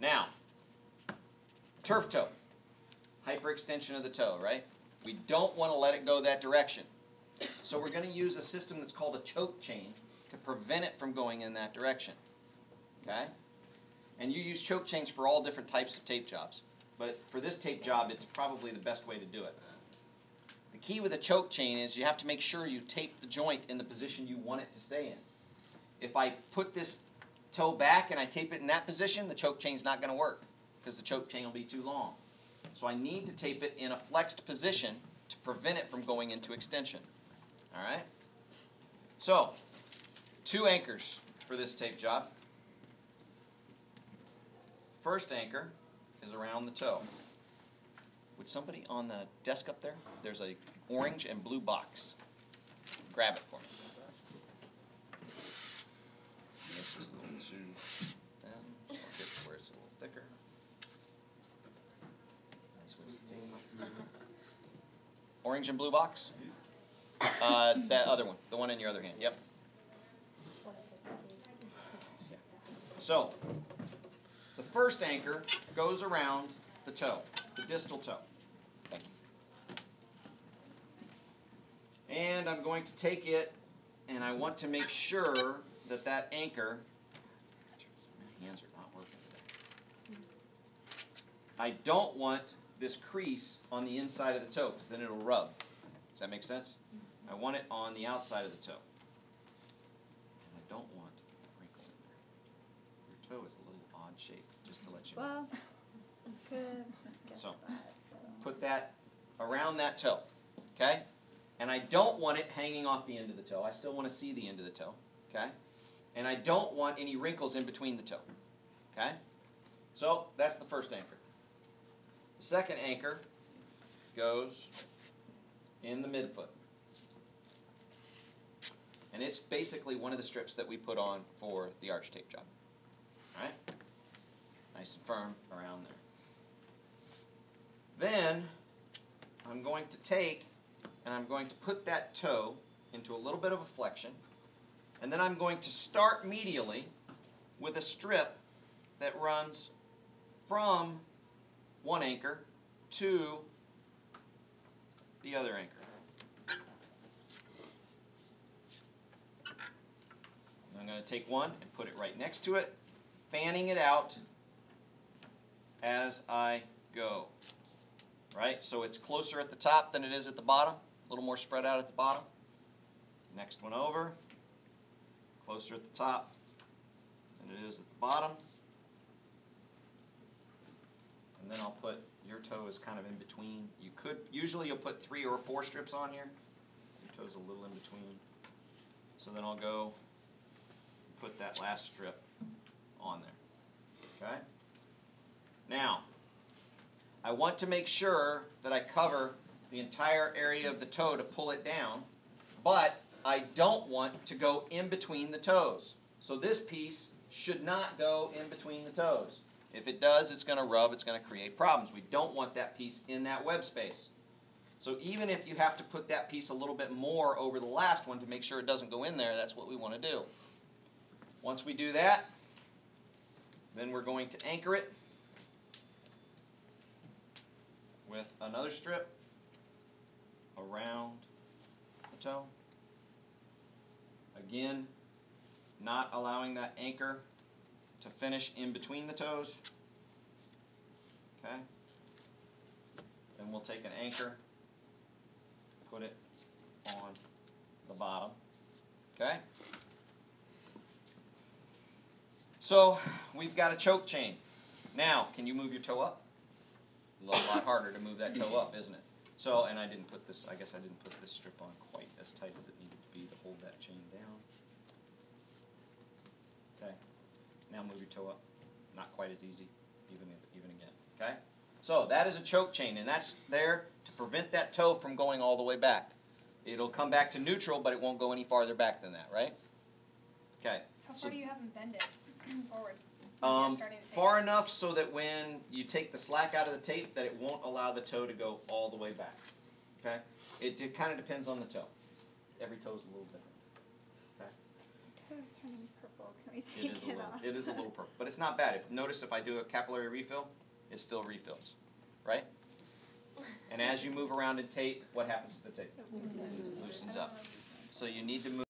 Now, turf toe, hyperextension of the toe, right? We don't want to let it go that direction. So we're going to use a system that's called a choke chain to prevent it from going in that direction. Okay? And you use choke chains for all different types of tape jobs. But for this tape job, it's probably the best way to do it. The key with a choke chain is you have to make sure you tape the joint in the position you want it to stay in. If I put this toe back and I tape it in that position, the choke chain's not going to work because the choke chain will be too long. So I need to tape it in a flexed position to prevent it from going into extension. All right? So, 2 anchors for this tape job. First anchor is around the toe. Would somebody on the desk up there? There's a orange and blue box. Grab it for me. This is a little too thin, so I'll get it where it's a little thicker. Orange and blue box? That other one, the one in your other hand. Yep. So, the first anchor goes around the toe, the distal toe. Thank you. And I'm going to take it, and I want to make sure that that anchor, my hands are not working today. I don't want this crease on the inside of the toe, because then it'll rub. Does that make sense? I want it on the outside of the toe. And I don't want a wrinkle in there. Your toe is a little odd shape, just to let you know. Well, good. So, put that around that toe, okay? And I don't want it hanging off the end of the toe. I still want to see the end of the toe, okay? And I don't want any wrinkles in between the toe, okay? So, that's the first anchor. The second anchor goes in the midfoot. And it's basically one of the strips that we put on for the arch tape job. All right? Nice and firm around there. Then I'm going to take and I'm going to put that toe into a little bit of a flexion. And then I'm going to start medially with a strip that runs from one anchor to the other anchor. I'm going to take one and put it right next to it, fanning it out as I go. Right? So it's closer at the top than it is at the bottom, a little more spread out at the bottom. Next one over, closer at the top than it is at the bottom. And then I'll put, your toe is kind of in between. You could, usually you'll put 3 or 4 strips on here. Your toe's a little in between. So then I'll go put that last strip on there. Okay? Now, I want to make sure that I cover the entire area of the toe to pull it down, but I don't want to go in between the toes. So this piece should not go in between the toes. If it does, it's going to rub, it's going to create problems. We don't want that piece in that web space. So even if you have to put that piece a little bit more over the last one to make sure it doesn't go in there, that's what we want to do. Once we do that, then we're going to anchor it with another strip around the toe. Again, not allowing that anchor to finish in between the toes. Okay? Then we'll take an anchor, put it on the bottom. Okay? So we've got a choke chain. Now, can you move your toe up? A lot harder to move that toe up, isn't it? So, and I didn't put this, I guess I didn't put this strip on quite as tight as it needed to be to hold that chain down. Okay. Now move your toe up. Not quite as easy, even again. Okay? So that is a choke chain, and that's there to prevent that toe from going all the way back. It'll come back to neutral, but it won't go any farther back than that, right? Okay. How far do you have them bend it forward? Far enough so that when you take the slack out of the tape, that it won't allow the toe to go all the way back. Okay? It kind of depends on the toe. Every toe is a little different. Okay? It's turning purple. Can we It take is a it little, off? it is a little purple, but it's not bad. Notice if I do a capillary refill, it still refills, right? And as you move around in tape, what happens to the tape? It loosens. It loosens up. So you need to move